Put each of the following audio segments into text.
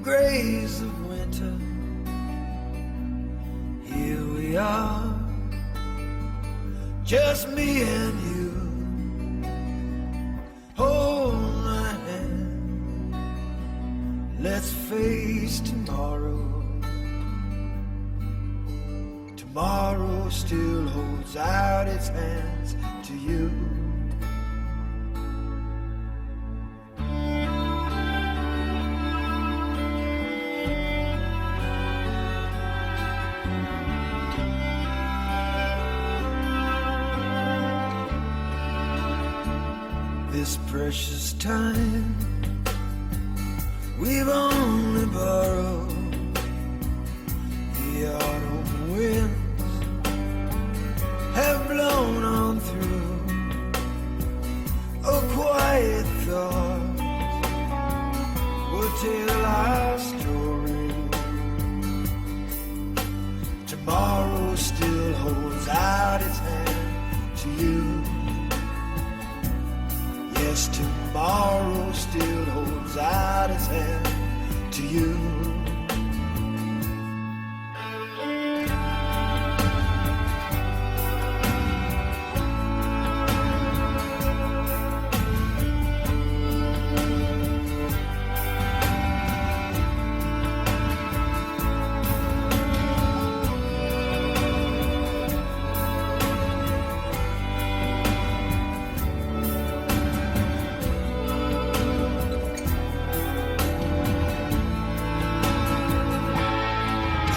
grays of winter. Here we are, just me and you. Hold my hand, let's face tomorrow. Tomorrow still holds out its hands to you. This precious time we've only borrowed. The autumn winds have blown on through. A quiet thought will tell our story. Tomorrow still holds out its hand to you. Yes, tomorrow still holds out its hand to you.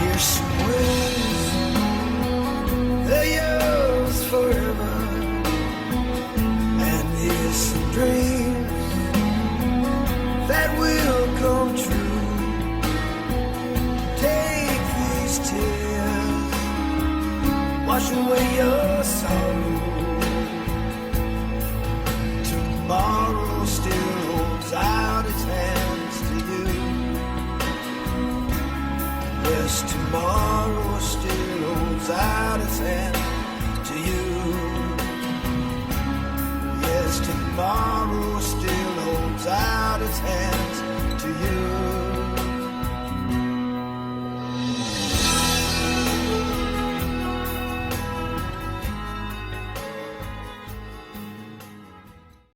Here's some winds, they're yours forever. And here's some dreams that will come true. Take these tears, wash away your sorrow. Tomorrow still holds out its hands to you. Yes, tomorrow still holds out its hand